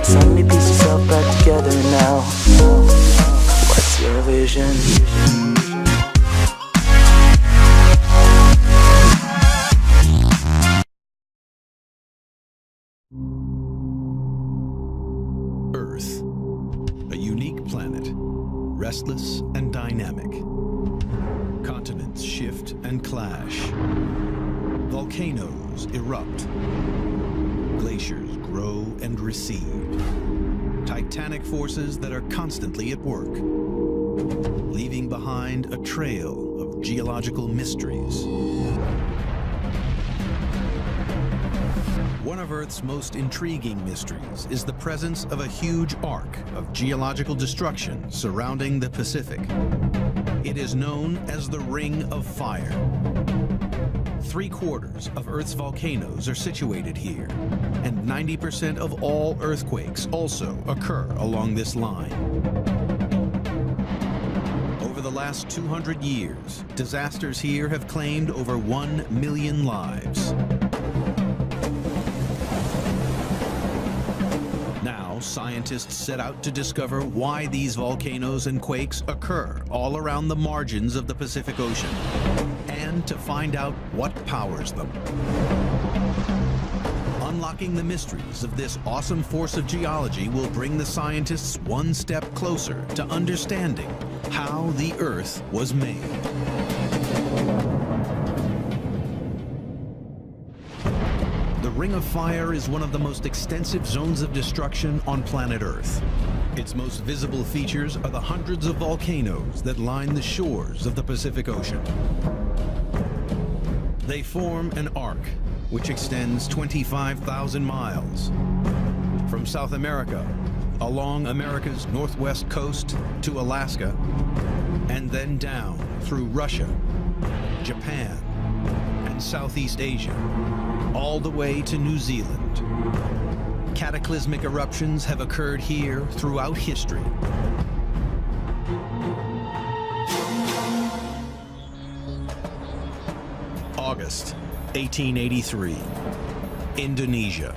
So many pieces all back together now. What's your vision? Earth, a unique planet, restless and dynamic. Continents shift and clash. Volcanoes erupt. Glaciers grow and recede. Titanic forces that are constantly at work, leaving behind a trail of geological mysteries. One of Earth's most intriguing mysteries is the presence of a huge arc of geological destruction surrounding the Pacific. It is known as the Ring of Fire. 3/4 of Earth's volcanoes are situated here, and 90% of all earthquakes also occur along this line. Over the last 200 years, disasters here have claimed over 1 million lives. Now, scientists set out to discover why these volcanoes and quakes occur all around the margins of the Pacific Ocean, and to find out what powers them. Unlocking the mysteries of this awesome force of geology will bring the scientists one step closer to understanding how the Earth was made. The Ring of Fire is one of the most extensive zones of destruction on planet Earth. Its most visible features are the hundreds of volcanoes that line the shores of the Pacific Ocean. They form an arc which extends 25,000 miles from South America along America's northwest coast to Alaska, and then down through Russia, Japan, and Southeast Asia, all the way to New Zealand. Cataclysmic eruptions have occurred here throughout history. August 1883, Indonesia.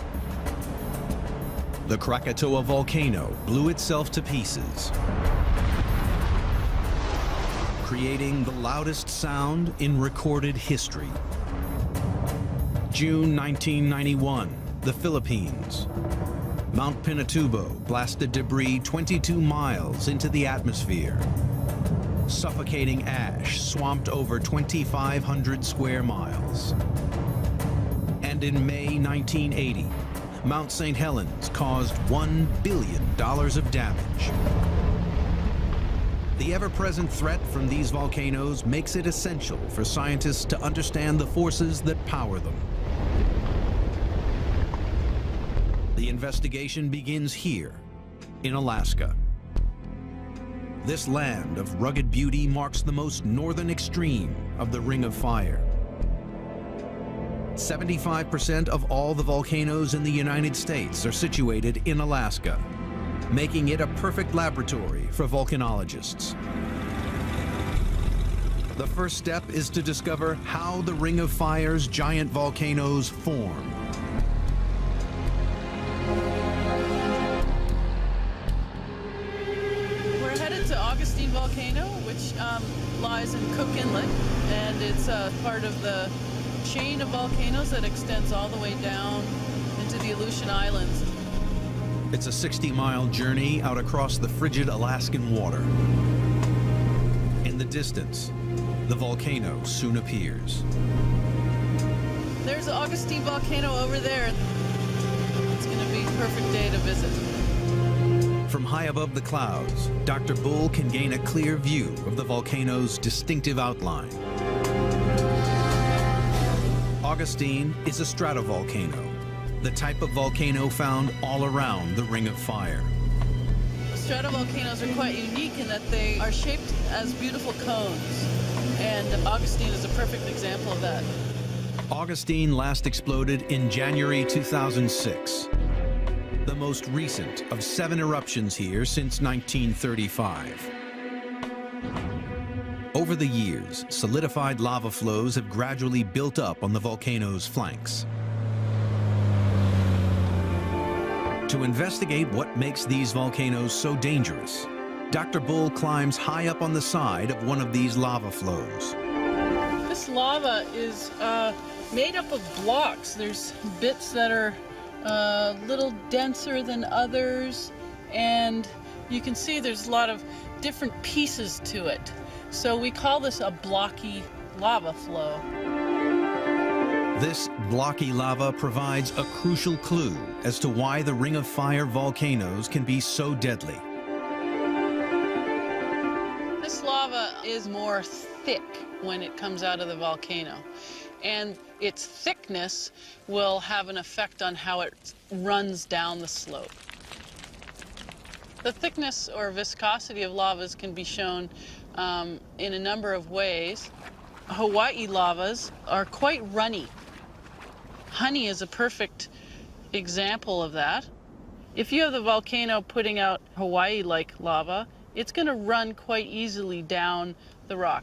The Krakatoa volcano blew itself to pieces, creating the loudest sound in recorded history. June 1991, the Philippines. Mount Pinatubo blasted debris 22 miles into the atmosphere. Suffocating ash swamped over 2,500 square miles. And in May 1980, Mount St. Helens caused $1 billion of damage. The ever-present threat from these volcanoes makes it essential for scientists to understand the forces that power them. The investigation begins here, in Alaska. This land of rugged beauty marks the most northern extreme of the Ring of Fire. 75% of all the volcanoes in the United States are situated in Alaska, making it a perfect laboratory for volcanologists. The first step is to discover how the Ring of Fire's giant volcanoes form. We're headed to Augustine Volcano, which lies in Cook Inlet, and it's part of the chain of volcanoes that extends all the way down into the Aleutian Islands. It's a 60-mile journey out across the frigid Alaskan water. In the distance, the volcano soon appears. There's the Augustine Volcano over there. It's going to be a perfect day to visit. From high above the clouds, Dr. Bull can gain a clear view of the volcano's distinctive outline. Augustine is a stratovolcano, the type of volcano found all around the Ring of Fire. Stratovolcanoes are quite unique in that they are shaped as beautiful cones, and Augustine is a perfect example of that. Augustine last exploded in January 2006, the most recent of 7 eruptions here since 1935. Over the years, solidified lava flows have gradually built up on the volcano's flanks. To investigate what makes these volcanoes so dangerous, Dr. Bull climbs high up on the side of one of these lava flows. This lava is made up of blocks. There's bits that are a little denser than others, and you can see there's a lot of different pieces to it. So we call this a blocky lava flow. This blocky lava provides a crucial clue as to why the Ring of Fire volcanoes can be so deadly. This lava is more thick when it comes out of the volcano, and its thickness will have an effect on how it runs down the slope. The thickness or viscosity of lavas can be shown in a number of ways. Hawaii lavas are quite runny. Honey is a perfect example of that. If you have the volcano putting out Hawaii-like lava, it's going to run quite easily down the rock.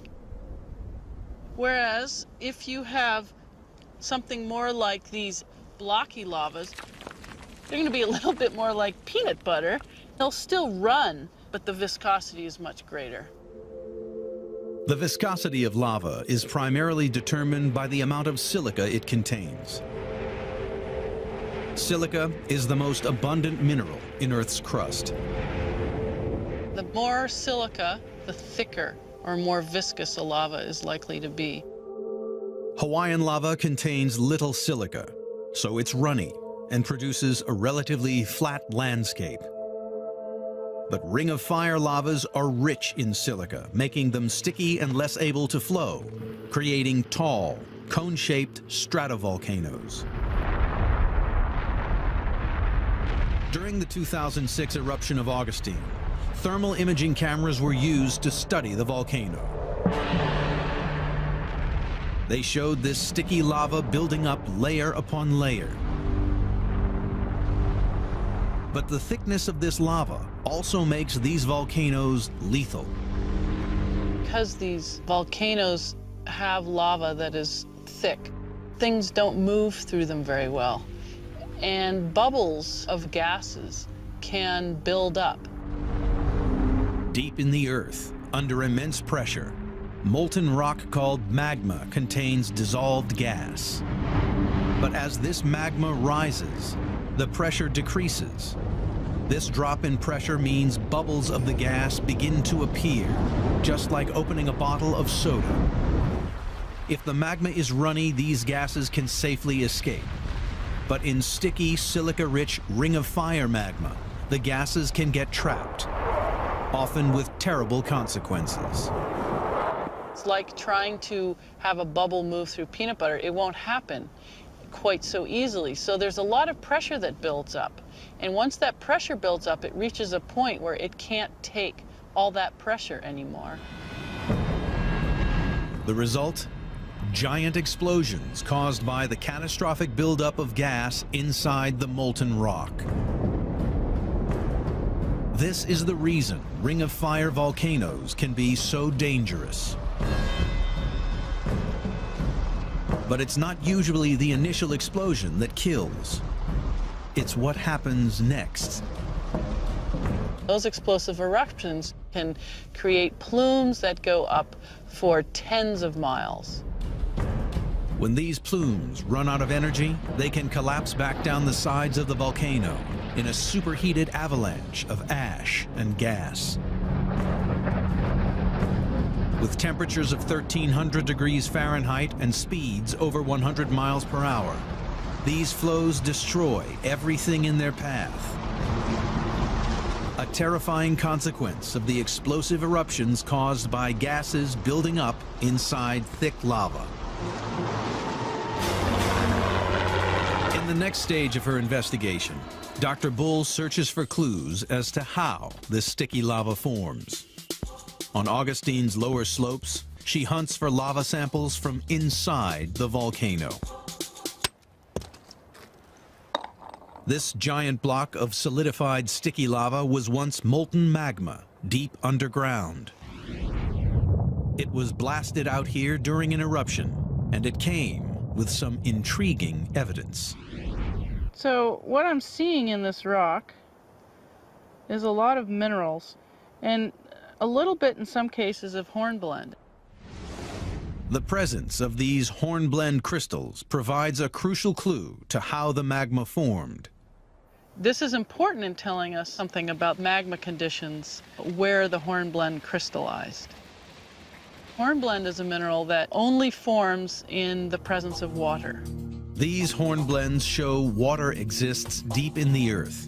Whereas if you have something more like these blocky lavas, they're going to be a little bit more like peanut butter. They'll still run, but the viscosity is much greater. The viscosity of lava is primarily determined by the amount of silica it contains. Silica is the most abundant mineral in Earth's crust. The more silica, the thicker or more viscous a lava is likely to be. Hawaiian lava contains little silica, so it's runny and produces a relatively flat landscape. But Ring of Fire lavas are rich in silica, making them sticky and less able to flow, creating tall, cone-shaped stratovolcanoes. During the 2006 eruption of Augustine, thermal imaging cameras were used to study the volcano. They showed this sticky lava building up layer upon layer. But the thickness of this lava also makes these volcanoes lethal. Because these volcanoes have lava that is thick, things don't move through them very well. And bubbles of gases can build up. Deep in the earth, under immense pressure, molten rock called magma contains dissolved gas. But as this magma rises, the pressure decreases. This drop in pressure means bubbles of the gas begin to appear, just like opening a bottle of soda. If the magma is runny, these gases can safely escape. But in sticky, silica-rich Ring of Fire magma, the gases can get trapped, often with terrible consequences. It's like trying to have a bubble move through peanut butter. It won't happen quite so easily. So there's a lot of pressure that builds up. And once that pressure builds up, it reaches a point where it can't take all that pressure anymore. The result? Giant explosions caused by the catastrophic buildup of gas inside the molten rock. This is the reason Ring of Fire volcanoes can be so dangerous. But it's not usually the initial explosion that kills. It's what happens next. Those explosive eruptions can create plumes that go up for tens of miles. When these plumes run out of energy, they can collapse back down the sides of the volcano in a superheated avalanche of ash and gas. With temperatures of 1,300 degrees Fahrenheit and speeds over 100 miles per hour, these flows destroy everything in their path. A terrifying consequence of the explosive eruptions caused by gases building up inside thick lava. In the next stage of her investigation, Dr. Bull searches for clues as to how this sticky lava forms. On Augustine's lower slopes, she hunts for lava samples from inside the volcano. This giant block of solidified sticky lava was once molten magma deep underground. It was blasted out here during an eruption, and it came with some intriguing evidence. So what I'm seeing in this rock is a lot of minerals and a little bit in some cases of hornblende. The presence of these hornblende crystals provides a crucial clue to how the magma formed. This is important in telling us something about magma conditions where the hornblende crystallized. Hornblende is a mineral that only forms in the presence of water. These hornblendes show water exists deep in the earth.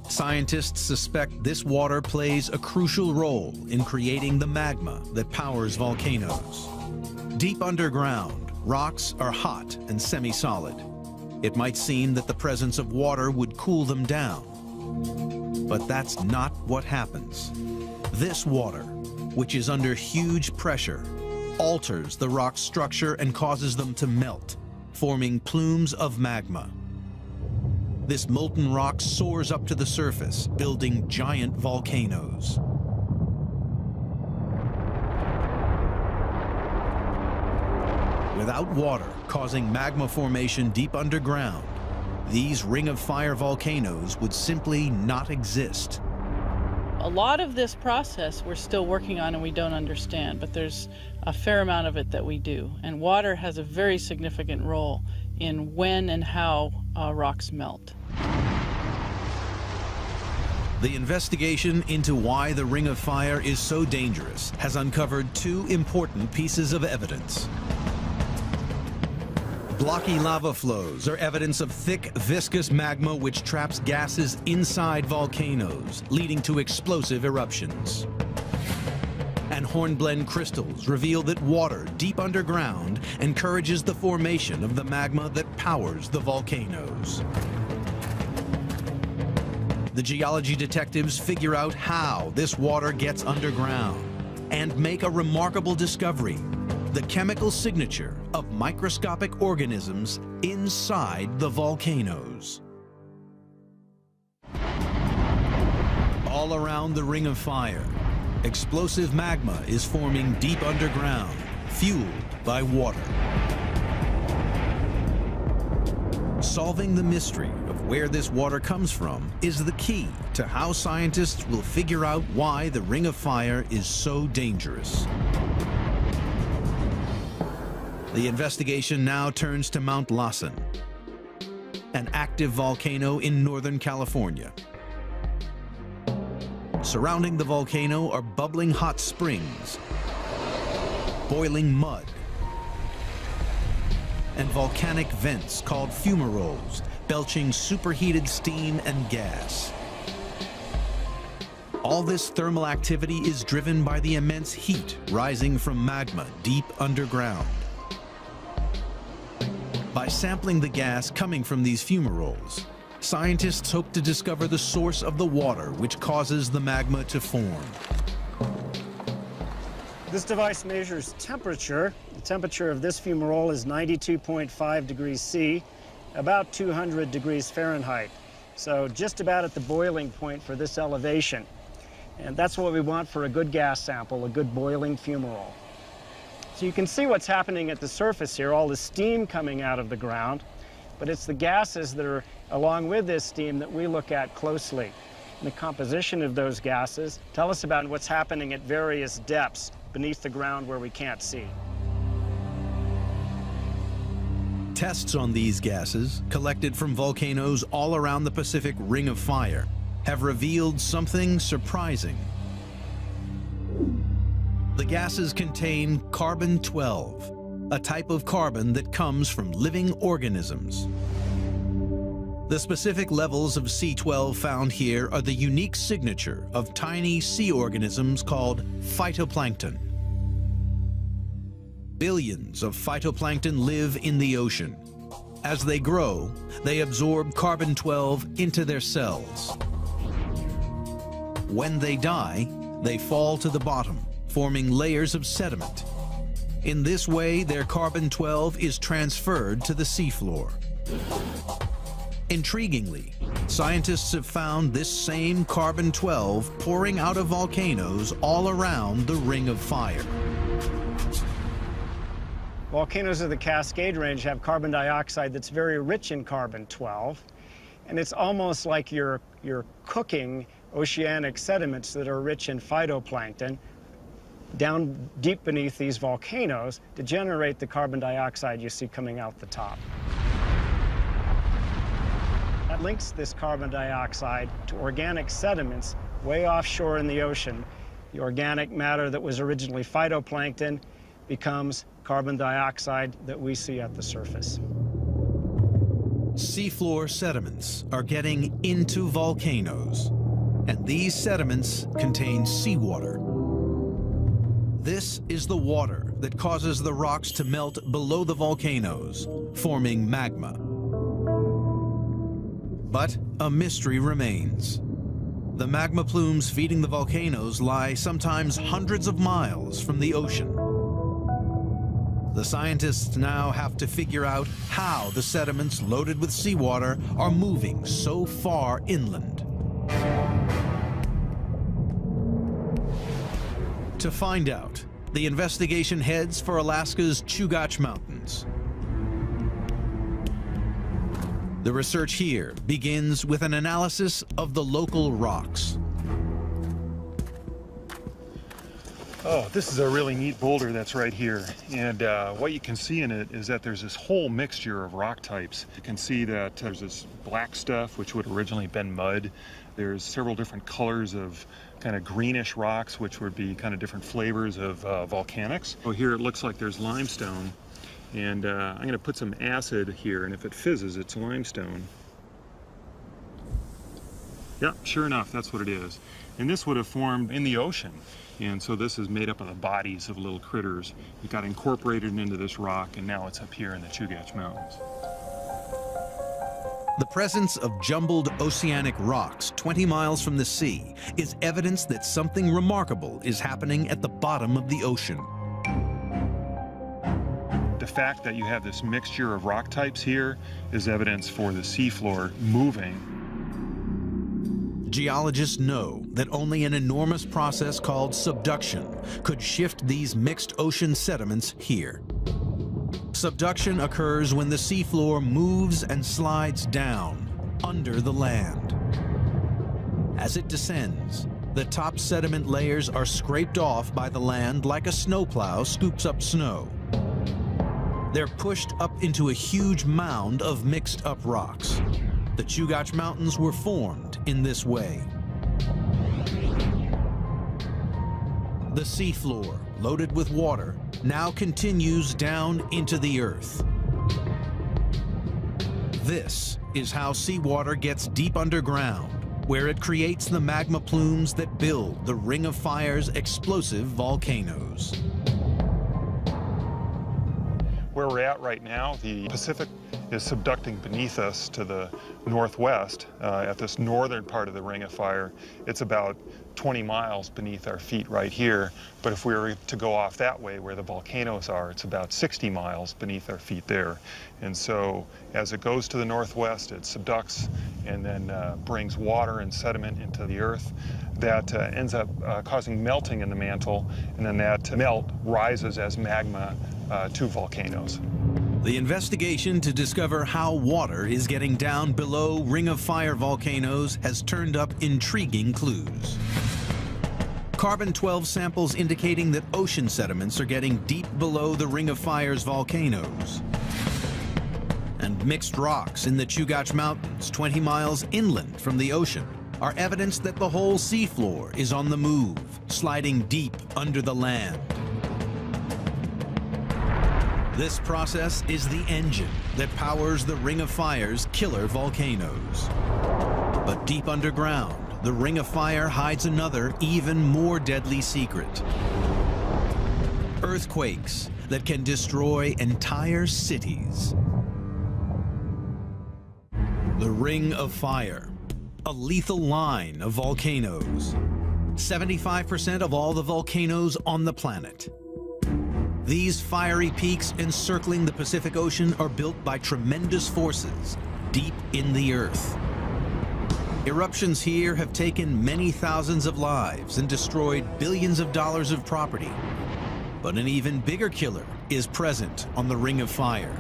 Scientists suspect this water plays a crucial role in creating the magma that powers volcanoes. Deep underground, rocks are hot and semi-solid. It might seem that the presence of water would cool them down. But that's not what happens. This water, which is under huge pressure, alters the rock's structure and causes them to melt, forming plumes of magma. This molten rock soars up to the surface, building giant volcanoes. Without water causing magma formation deep underground, these Ring of Fire volcanoes would simply not exist. A lot of this process we're still working on and we don't understand, but there's a fair amount of it that we do. And water has a very significant role in when and how rocks melt. The investigation into why the Ring of Fire is so dangerous has uncovered two important pieces of evidence. Blocky lava flows are evidence of thick, viscous magma which traps gases inside volcanoes, leading to explosive eruptions. And hornblende crystals reveal that water deep underground encourages the formation of the magma that powers the volcanoes. The geology detectives figure out how this water gets underground and make a remarkable discovery: the chemical signature of microscopic organisms inside the volcanoes. All around the Ring of Fire, explosive magma is forming deep underground, fueled by water. Solving the mystery of where this water comes from is the key to how scientists will figure out why the Ring of Fire is so dangerous. The investigation now turns to Mount Lassen, an active volcano in Northern California. Surrounding the volcano are bubbling hot springs, boiling mud, and volcanic vents called fumaroles, belching superheated steam and gas. All this thermal activity is driven by the immense heat rising from magma deep underground. By sampling the gas coming from these fumaroles, scientists hope to discover the source of the water which causes the magma to form. This device measures temperature. The temperature of this fumarole is 92.5 degrees C, about 200 degrees Fahrenheit. So just about at the boiling point for this elevation. And that's what we want for a good gas sample, a good boiling fumarole. So you can see what's happening at the surface here, all the steam coming out of the ground, but it's the gases that are along with this steam that we look at closely. And the composition of those gases tell us about what's happening at various depths beneath the ground where we can't see. Tests on these gases, collected from volcanoes all around the Pacific Ring of Fire, have revealed something surprising. The gases contain carbon-12, a type of carbon that comes from living organisms. The specific levels of C12 found here are the unique signature of tiny sea organisms called phytoplankton. Billions of phytoplankton live in the ocean. As they grow, they absorb carbon-12 into their cells. When they die, they fall to the bottom, forming layers of sediment. In this way, their carbon-12 is transferred to the seafloor. Intriguingly, scientists have found this same carbon-12 pouring out of volcanoes all around the Ring of Fire. Volcanoes of the Cascade Range have carbon dioxide that's very rich in carbon-12, and it's almost like you're cooking oceanic sediments that are rich in phytoplankton down deep beneath these volcanoes to generate the carbon dioxide you see coming out the top. That links this carbon dioxide to organic sediments way offshore in the ocean. The organic matter that was originally phytoplankton becomes carbon dioxide that we see at the surface. Seafloor sediments are getting into volcanoes, and these sediments contain seawater. This is the water that causes the rocks to melt below the volcanoes, forming magma. But a mystery remains. The magma plumes feeding the volcanoes lie sometimes hundreds of miles from the ocean. The scientists now have to figure out how the sediments loaded with seawater are moving so far inland. To find out, the investigation heads for Alaska's Chugach Mountains. The research here begins with an analysis of the local rocks. Oh, this is a really neat boulder that's right here. And what you can see in it is that there's this whole mixture of rock types. You can see that there's this black stuff, which would originally have been mud. There's several different colors of kind of greenish rocks, which would be kind of different flavors of volcanics. So here it looks like there's limestone. And I'm going to put some acid here, and if it fizzes, it's limestone. Yeah, sure enough, that's what it is. And this would have formed in the ocean. And so this is made up of the bodies of little critters. It got incorporated into this rock, and now it's up here in the Chugach Mountains. The presence of jumbled oceanic rocks 20 miles from the sea is evidence that something remarkable is happening at the bottom of the ocean. The fact that you have this mixture of rock types here is evidence for the seafloor moving. Geologists know that only an enormous process called subduction could shift these mixed ocean sediments here. Subduction occurs when the seafloor moves and slides down under the land. As it descends, the top sediment layers are scraped off by the land like a snowplow scoops up snow. They're pushed up into a huge mound of mixed-up rocks. The Chugach Mountains were formed in this way. The seafloor, loaded with water, now continues down into the earth. This is how seawater gets deep underground, where it creates the magma plumes that build the Ring of Fire's explosive volcanoes. Where we're at right now, the Pacific is subducting beneath us to the northwest. At this northern part of the Ring of Fire, it's about 20 miles beneath our feet right here. But if we were to go off that way where the volcanoes are, it's about 60 miles beneath our feet there. And so as it goes to the northwest, it subducts and then brings water and sediment into the earth. That ends up causing melting in the mantle, and then that melt rises as magma to volcanoes. The investigation to discover how water is getting down below Ring of Fire volcanoes has turned up intriguing clues. Carbon-12 samples indicating that ocean sediments are getting deep below the Ring of Fire's volcanoes. And mixed rocks in the Chugach Mountains, 20 miles inland from the ocean, are evidence that the whole seafloor is on the move, sliding deep under the land. This process is the engine that powers the Ring of Fire's killer volcanoes. But deep underground, the Ring of Fire hides another, even more deadly secret. Earthquakes that can destroy entire cities. The Ring of Fire, a lethal line of volcanoes. 75% of all the volcanoes on the planet. These fiery peaks encircling the Pacific Ocean are built by tremendous forces deep in the earth. Eruptions here have taken many thousands of lives and destroyed billions of dollars of property. But an even bigger killer is present on the Ring of Fire.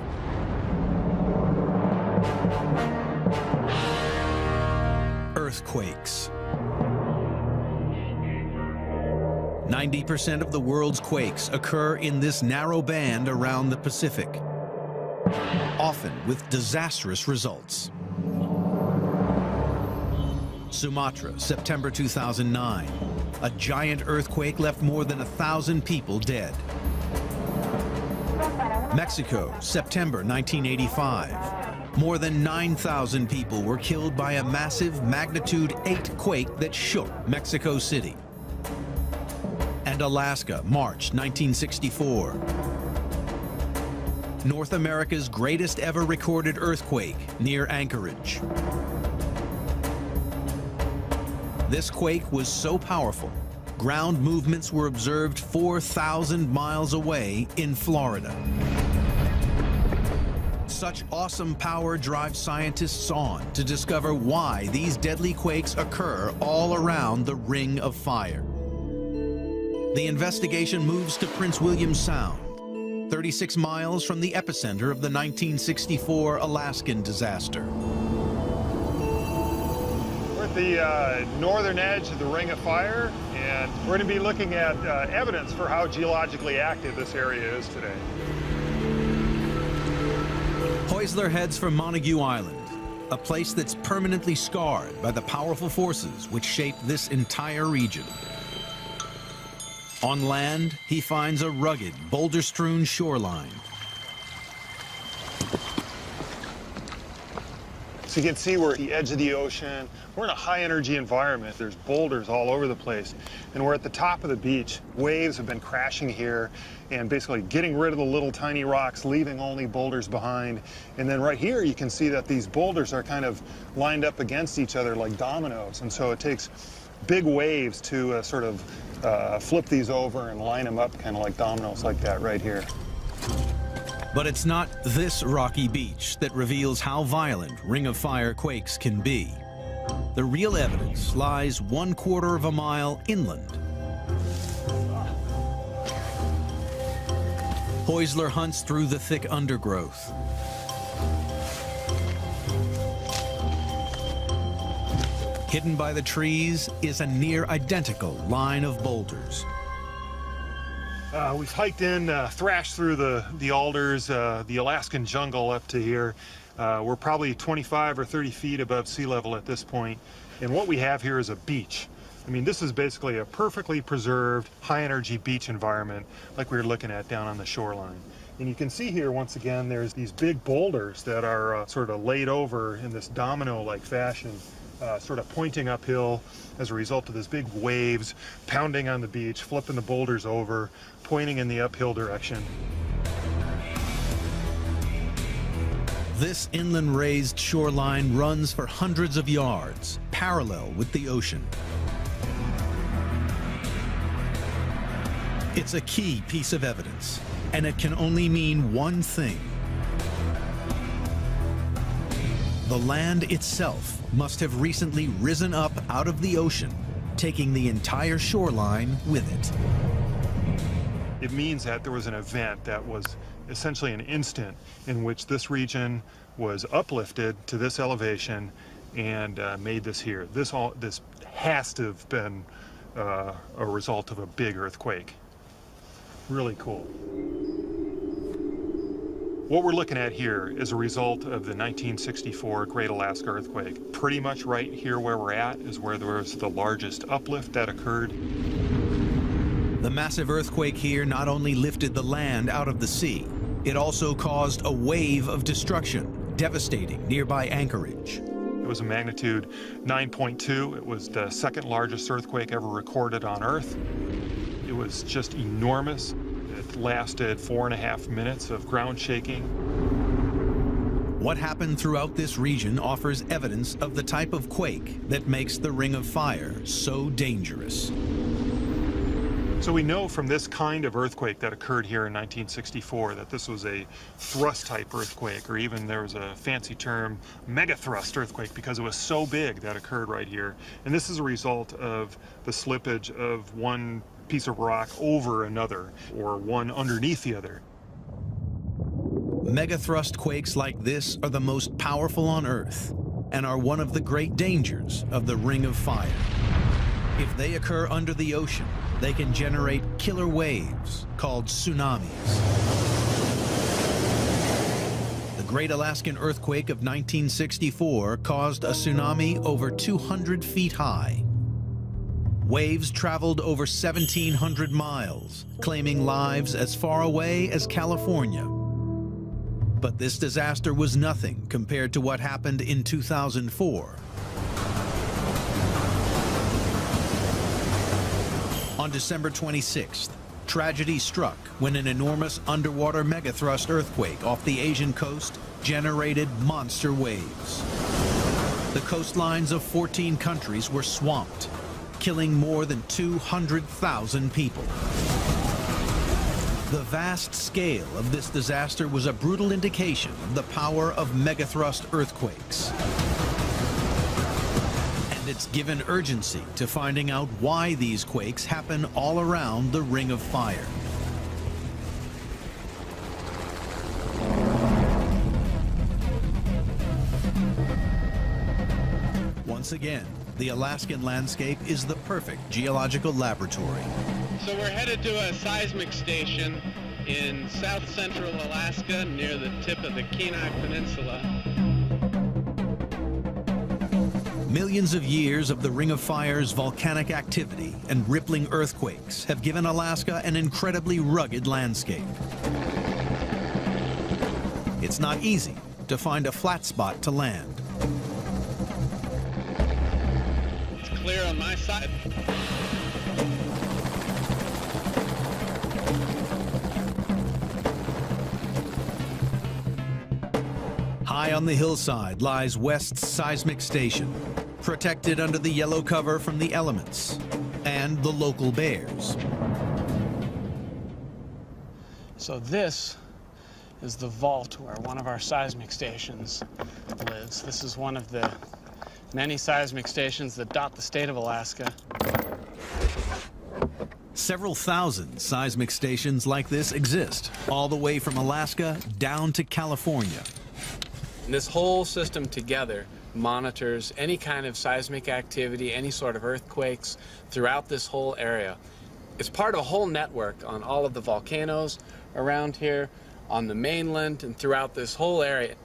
quakes. 90% of the world's quakes occur in this narrow band around the Pacific, often with disastrous results. Sumatra, September 2009. A giant earthquake left more than 1,000 people dead. Mexico, September 1985. More than 9,000 people were killed by a massive magnitude 8 quake that shook Mexico City. And Alaska, March 1964. North America's greatest ever recorded earthquake near Anchorage. This quake was so powerful, ground movements were observed 4,000 miles away in Florida. Such awesome power drives scientists on to discover why these deadly quakes occur all around the Ring of Fire. The investigation moves to Prince William Sound, 36 miles from the epicenter of the 1964 Alaskan disaster. We're at the northern edge of the Ring of Fire, and we're going to be looking at evidence for how geologically active this area is today. Heusler heads for Montague Island, a place that's permanently scarred by the powerful forces which shape this entire region. On land, he finds a rugged, boulder-strewn shoreline. So you can see we're at the edge of the ocean. We're in a high-energy environment. There's boulders all over the place. And we're at the top of the beach. Waves have been crashing here and basically getting rid of the little tiny rocks, leaving only boulders behind. And then right here, you can see that these boulders are kind of lined up against each other like dominoes. And so it takes big waves to sort of flip these over and line them up kind of like dominoes like that right here. But it's not this rocky beach that reveals how violent Ring of Fire quakes can be. The real evidence lies 1/4 of a mile inland. Heusler hunts through the thick undergrowth. Hidden by the trees is a near-identical line of boulders. We've hiked in, thrashed through the alders, the Alaskan jungle up to here. We're probably 25 or 30 feet above sea level at this point. And what we have here is a beach. I mean, this is basically a perfectly preserved, high-energy beach environment like we were looking at down on the shoreline. And you can see here, once again, there's these big boulders that are sort of laid over in this domino-like fashion, sort of pointing uphill as a result of these big waves pounding on the beach, flipping the boulders over, pointing in the uphill direction. This inland raised shoreline runs for hundreds of yards, parallel with the ocean. It's a key piece of evidence, and it can only mean one thing. The land itself must have recently risen up out of the ocean, taking the entire shoreline with it. It means that there was an event that was essentially an instant in which this region was uplifted to this elevation and made this here. This has to have been a result of a big earthquake. Really cool. What we're looking at here is a result of the 1964 Great Alaska Earthquake. Pretty much right here where we're at is where there was the largest uplift that occurred. The massive earthquake here not only lifted the land out of the sea, it also caused a wave of destruction, devastating nearby Anchorage. It was a magnitude 9.2. It was the second largest earthquake ever recorded on Earth. It was just enormous. It lasted 4.5 minutes of ground shaking. What happened throughout this region offers evidence of the type of quake that makes the Ring of Fire so dangerous. So we know from this kind of earthquake that occurred here in 1964 that this was a thrust-type earthquake, or even there was a fancy term, megathrust earthquake, because it was so big that occurred right here. And this is a result of the slippage of one piece of rock over another, or one underneath the other. Megathrust quakes like this are the most powerful on Earth. and are one of the great dangers of the Ring of Fire. If they occur under the ocean, they can generate killer waves called tsunamis. The Great Alaskan Earthquake of 1964 caused a tsunami over 200 feet high. Waves traveled over 1,700 miles, claiming lives as far away as California. But this disaster was nothing compared to what happened in 2004. On December 26th, tragedy struck when an enormous underwater megathrust earthquake off the Asian coast generated monster waves. The coastlines of 14 countries were swamped, killing more than 200,000 people. The vast scale of this disaster was a brutal indication of the power of megathrust earthquakes. And it's given urgency to finding out why these quakes happen all around the Ring of Fire. Once again, the Alaskan landscape is the perfect geological laboratory. So we're headed to a seismic station in south-central Alaska near the tip of the Kenai Peninsula. Millions of years of the Ring of Fire's volcanic activity and rippling earthquakes have given Alaska an incredibly rugged landscape. It's not easy to find a flat spot to land. It's clear on my side. High on the hillside lies West's seismic station, protected under the yellow cover from the elements and the local bears. So this is the vault where one of our seismic stations lives. This is one of the many seismic stations that dot the state of Alaska. Several thousand seismic stations like this exist, all the way from Alaska down to California. And this whole system together monitors any kind of seismic activity, any sort of earthquakes throughout this whole area. It's part of a whole network on all of the volcanoes around here, on the mainland, and throughout this whole area.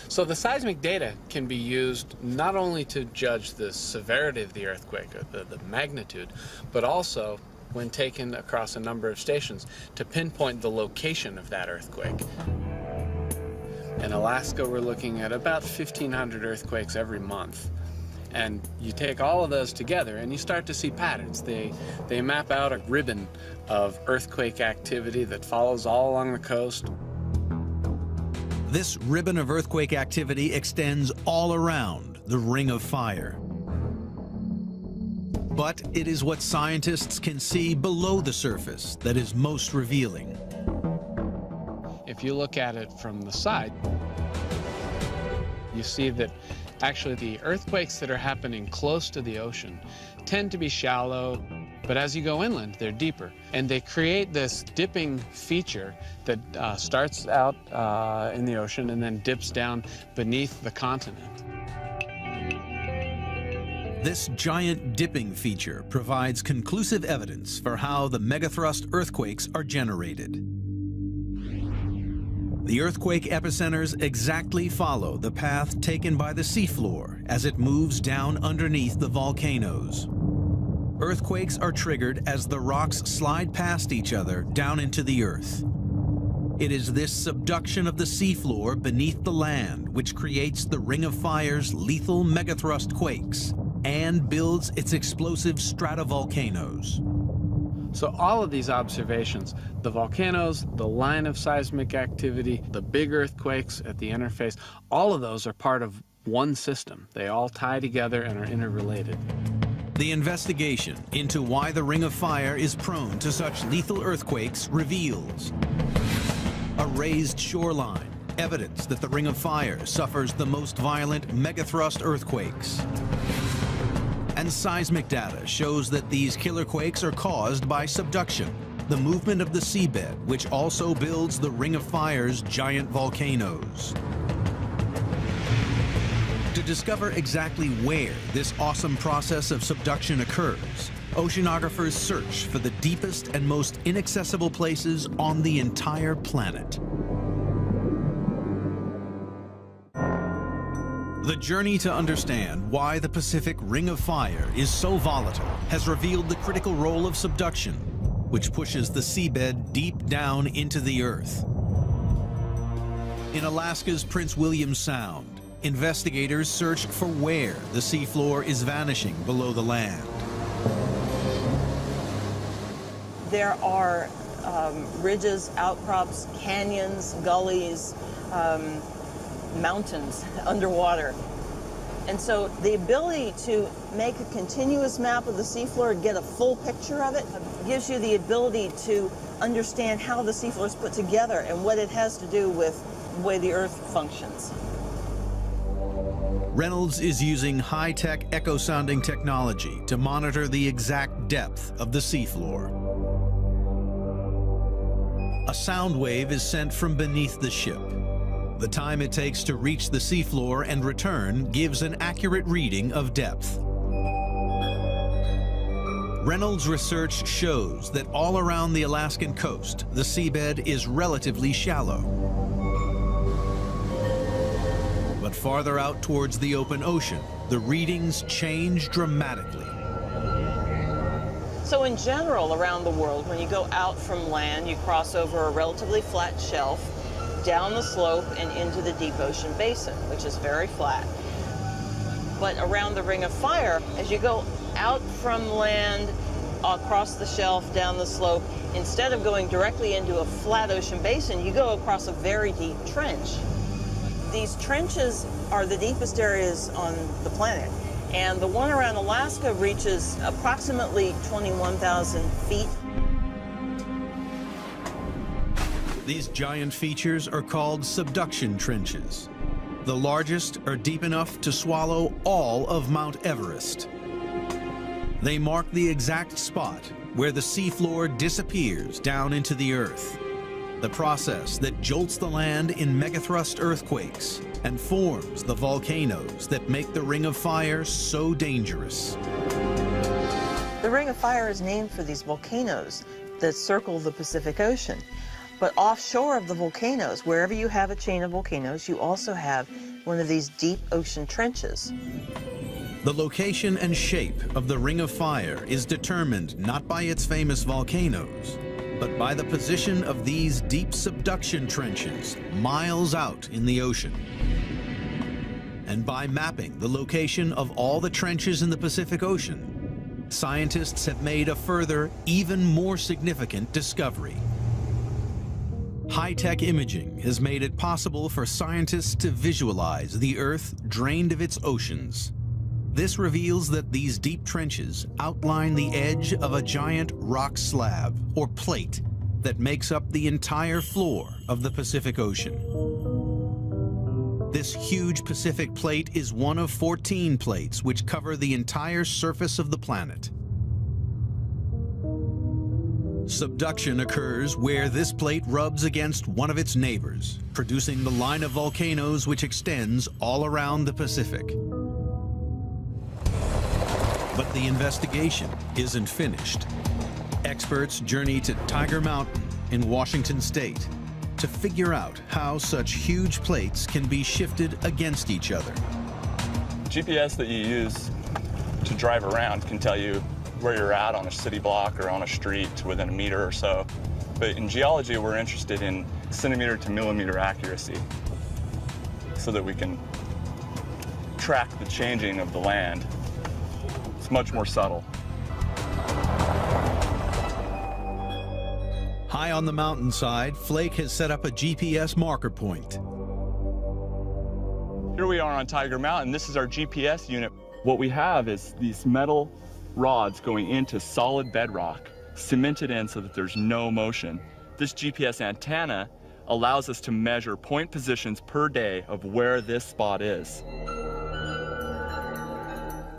So the seismic data can be used not only to judge the severity of the earthquake, or the magnitude, but also, when taken across a number of stations, to pinpoint the location of that earthquake. In Alaska, we're looking at about 1,500 earthquakes every month. And you take all of those together and you start to see patterns. They map out a ribbon of earthquake activity that follows all along the coast. This ribbon of earthquake activity extends all around the Ring of Fire. But it is what scientists can see below the surface that is most revealing. If you look at it from the side, you see that actually the earthquakes that are happening close to the ocean tend to be shallow, but as you go inland, they're deeper. And they create this dipping feature that starts out in the ocean and then dips down beneath the continent. This giant dipping feature provides conclusive evidence for how the megathrust earthquakes are generated. The earthquake epicenters exactly follow the path taken by the seafloor as it moves down underneath the volcanoes. Earthquakes are triggered as the rocks slide past each other down into the earth. It is this subduction of the seafloor beneath the land which creates the Ring of Fire's lethal megathrust quakes and builds its explosive stratovolcanoes. So all of these observations, the volcanoes, the line of seismic activity, the big earthquakes at the interface, all of those are part of one system. They all tie together and are interrelated. The investigation into why the Ring of Fire is prone to such lethal earthquakes reveals a raised shoreline, evidence that the Ring of Fire suffers the most violent megathrust earthquakes. And seismic data shows that these killer quakes are caused by subduction, the movement of the seabed, which also builds the Ring of Fire's giant volcanoes. To discover exactly where this awesome process of subduction occurs, oceanographers search for the deepest and most inaccessible places on the entire planet. The journey to understand why the Pacific Ring of Fire is so volatile has revealed the critical role of subduction, which pushes the seabed deep down into the Earth. In Alaska's Prince William Sound, investigators search for where the seafloor is vanishing below the land. There are ridges, outcrops, canyons, gullies, mountains underwater. And so the ability to make a continuous map of the seafloor, get a full picture of it, gives you the ability to understand how the seafloor is put together and what it has to do with the way the Earth functions. Reynolds is using high-tech echo-sounding technology to monitor the exact depth of the seafloor. A sound wave is sent from beneath the ship. The time it takes to reach the seafloor and return gives an accurate reading of depth. Reynolds' research shows that all around the Alaskan coast, the seabed is relatively shallow. But farther out towards the open ocean, the readings change dramatically. So in general, around the world, when you go out from land, you cross over a relatively flat shelf, down the slope and into the deep ocean basin, which is very flat. But around the Ring of Fire, as you go out from land, across the shelf, down the slope, instead of going directly into a flat ocean basin, you go across a very deep trench. These trenches are the deepest areas on the planet, and the one around Alaska reaches approximately 21,000 feet. These giant features are called subduction trenches. The largest are deep enough to swallow all of Mount Everest. They mark the exact spot where the seafloor disappears down into the Earth, the process that jolts the land in megathrust earthquakes and forms the volcanoes that make the Ring of Fire so dangerous. The Ring of Fire is named for these volcanoes that circle the Pacific Ocean. But offshore of the volcanoes, wherever you have a chain of volcanoes, you also have one of these deep ocean trenches. The location and shape of the Ring of Fire is determined not by its famous volcanoes, but by the position of these deep subduction trenches miles out in the ocean. And by mapping the location of all the trenches in the Pacific Ocean, scientists have made a further, even more significant discovery. High-tech imaging has made it possible for scientists to visualize the Earth drained of its oceans. This reveals that these deep trenches outline the edge of a giant rock slab, or plate, that makes up the entire floor of the Pacific Ocean. This huge Pacific plate is one of 14 plates which cover the entire surface of the planet. Subduction occurs where this plate rubs against one of its neighbors, producing the line of volcanoes which extends all around the Pacific. But the investigation isn't finished. Experts journey to Tiger Mountain in Washington State to figure out how such huge plates can be shifted against each other. GPS that you use to drive around can tell you where you're at on a city block or on a street within a meter or so. But in geology, we're interested in centimeter to millimeter accuracy so that we can track the changing of the land. It's much more subtle. High on the mountainside, Flake has set up a GPS marker point. Here we are on Tiger Mountain. This is our GPS unit. What we have is these metal rods going into solid bedrock, cemented in so that there's no motion. This GPS antenna allows us to measure point positions per day of where this spot is.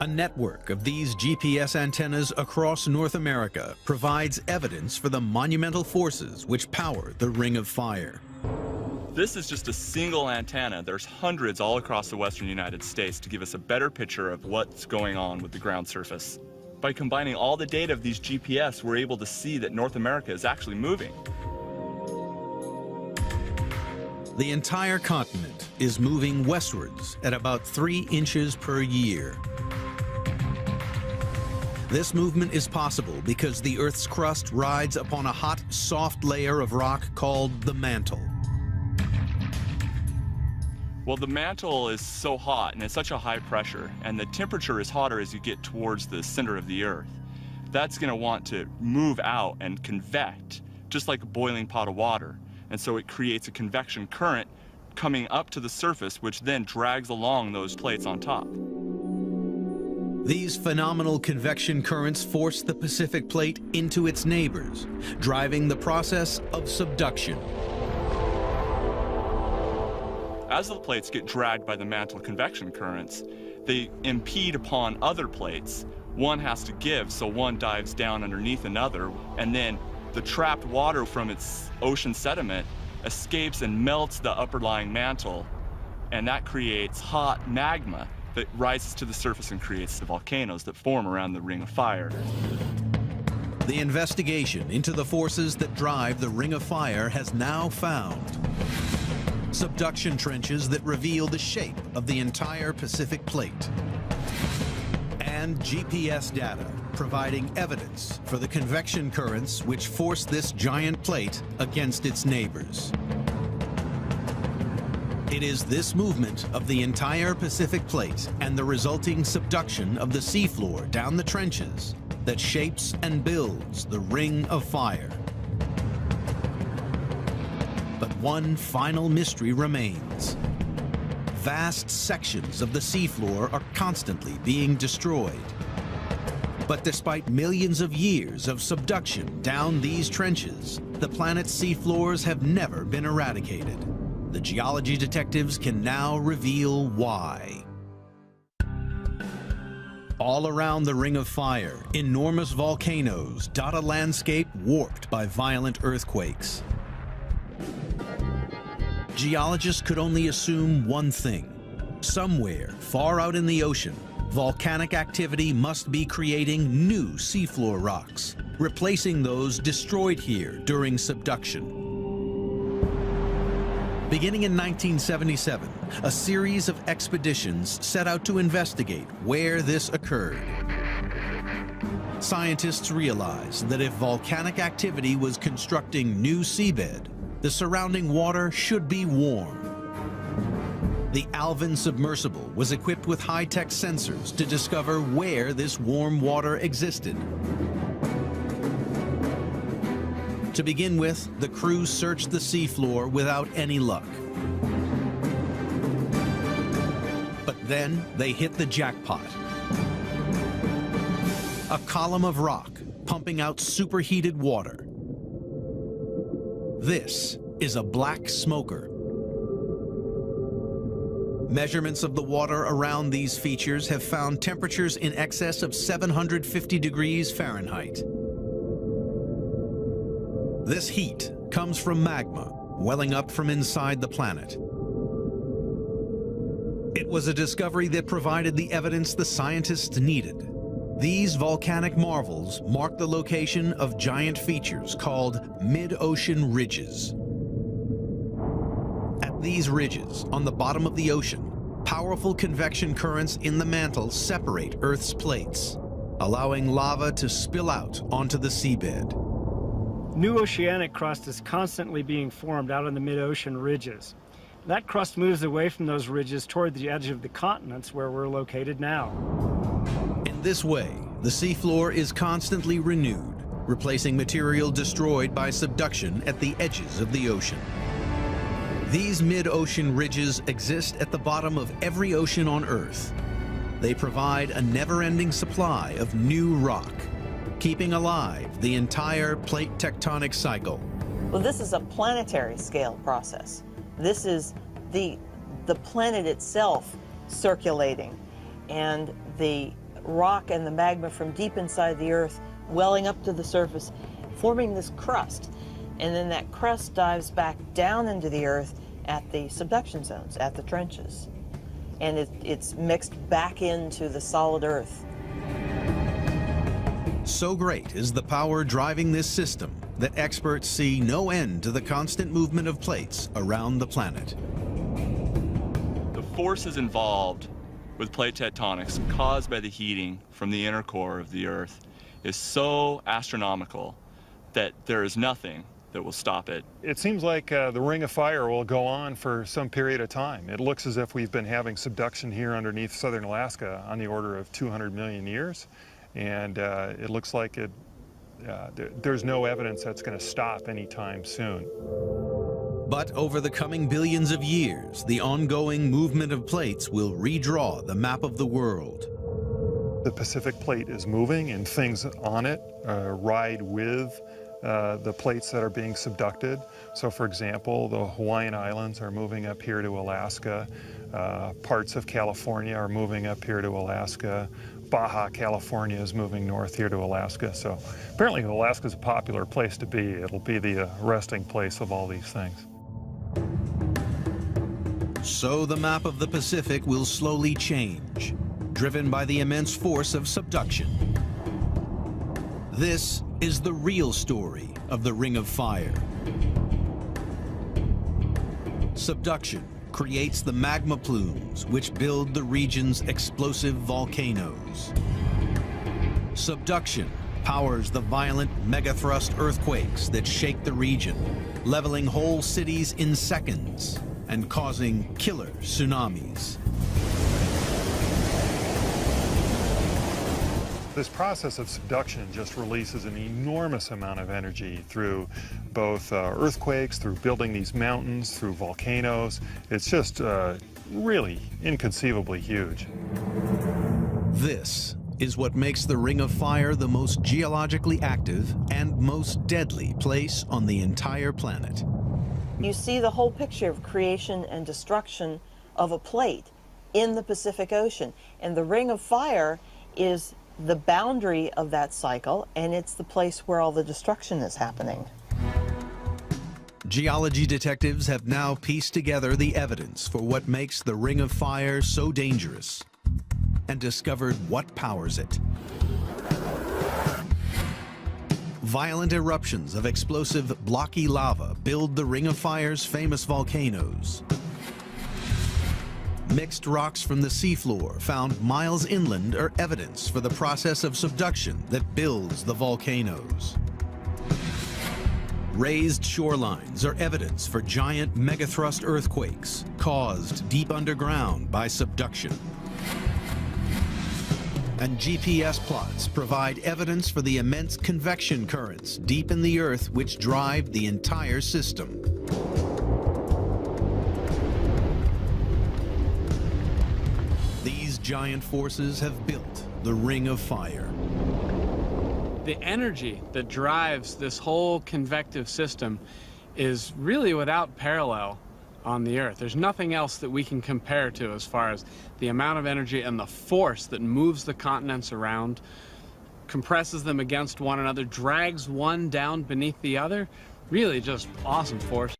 A network of these GPS antennas across North America provides evidence for the monumental forces which power the Ring of Fire. This is just a single antenna. There's hundreds all across the western United States to give us a better picture of what's going on with the ground surface. By combining all the data of these GPS, we're able to see that North America is actually moving. The entire continent is moving westwards at about 3 inches per year. This movement is possible because the Earth's crust rides upon a hot, soft layer of rock called the mantle. Well, the mantle is so hot and it's such a high pressure, and the temperature is hotter as you get towards the center of the Earth. That's going to want to move out and convect, just like a boiling pot of water. And so it creates a convection current coming up to the surface, which then drags along those plates on top. These phenomenal convection currents force the Pacific Plate into its neighbors, driving the process of subduction. As the plates get dragged by the mantle convection currents, they impede upon other plates. One has to give, so one dives down underneath another, and then the trapped water from its ocean sediment escapes and melts the upper-lying mantle, and that creates hot magma that rises to the surface and creates the volcanoes that form around the Ring of Fire. The investigation into the forces that drive the Ring of Fire has now found subduction trenches that reveal the shape of the entire Pacific Plate, and GPS data providing evidence for the convection currents which force this giant plate against its neighbors. It is this movement of the entire Pacific Plate and the resulting subduction of the seafloor down the trenches that shapes and builds the Ring of Fire. But one final mystery remains. Vast sections of the seafloor are constantly being destroyed. But despite millions of years of subduction down these trenches, the planet's seafloors have never been eradicated. The geology detectives can now reveal why. All around the Ring of Fire, enormous volcanoes dot a landscape warped by violent earthquakes. Geologists could only assume one thing. Somewhere far out in the ocean, volcanic activity must be creating new seafloor rocks, replacing those destroyed here during subduction. Beginning in 1977, a series of expeditions set out to investigate where this occurred. Scientists realized that if volcanic activity was constructing new seabed, the surrounding water should be warm. The Alvin submersible was equipped with high-tech sensors to discover where this warm water existed. To begin with, the crew searched the seafloor without any luck. But then they hit the jackpot. A column of rock pumping out superheated water. This is a black smoker. Measurements of the water around these features have found temperatures in excess of 750 degrees Fahrenheit. This heat comes from magma welling up from inside the planet. It was a discovery that provided the evidence the scientists needed. These volcanic marvels mark the location of giant features called mid-ocean ridges. At these ridges, on the bottom of the ocean, powerful convection currents in the mantle separate Earth's plates, allowing lava to spill out onto the seabed. New oceanic crust is constantly being formed out on the mid-ocean ridges. That crust moves away from those ridges toward the edge of the continents where we're located now. In this way, the seafloor is constantly renewed, replacing material destroyed by subduction at the edges of the ocean. These mid-ocean ridges exist at the bottom of every ocean on Earth. They provide a never-ending supply of new rock, keeping alive the entire plate tectonic cycle. Well, this is a planetary scale process. This is the planet itself circulating, and the rock and the magma from deep inside the Earth welling up to the surface, forming this crust. And then that crust dives back down into the Earth at the subduction zones, at the trenches. And it's mixed back into the solid earth. So great is the power driving this system that experts see no end to the constant movement of plates around the planet. The forces involved with plate tectonics caused by the heating from the inner core of the Earth is so astronomical that there is nothing that will stop it. It seems like the Ring of Fire will go on for some period of time. It looks as if we've been having subduction here underneath southern Alaska on the order of 200 million years. And it looks like there's no evidence that's going to stop anytime soon. But over the coming billions of years, the ongoing movement of plates will redraw the map of the world. The Pacific Plate is moving, and things on it ride with the plates that are being subducted. So, for example, the Hawaiian Islands are moving up here to Alaska. Parts of California are moving up here to Alaska. Baja California is moving north here to Alaska. So apparently Alaska is a popular place to be. It'll be the resting place of all these things. So the map of the Pacific will slowly change, driven by the immense force of subduction. This is the real story of the Ring of Fire. Subduction creates the magma plumes which build the region's explosive volcanoes. Subduction powers the violent megathrust earthquakes that shake the region, leveling whole cities in seconds and causing killer tsunamis. This process of subduction just releases an enormous amount of energy through both earthquakes, through building these mountains, through volcanoes. It's just really inconceivably huge. This is what makes the Ring of Fire the most geologically active and most deadly place on the entire planet. You see the whole picture of creation and destruction of a plate in the Pacific Ocean. And the Ring of Fire is the boundary of that cycle, and it's the place where all the destruction is happening. Geology detectives have now pieced together the evidence for what makes the Ring of Fire so dangerous and discovered what powers it. Violent eruptions of explosive blocky lava build the Ring of Fire's famous volcanoes. Mixed rocks from the seafloor found miles inland are evidence for the process of subduction that builds the volcanoes. Raised shorelines are evidence for giant megathrust earthquakes caused deep underground by subduction. And GPS plots provide evidence for the immense convection currents deep in the Earth which drive the entire system. These giant forces have built the Ring of Fire. The energy that drives this whole convective system is really without parallel on the Earth. There's nothing else that we can compare to as far as the amount of energy and the force that moves the continents around, compresses them against one another, drags one down beneath the other. Really just awesome force.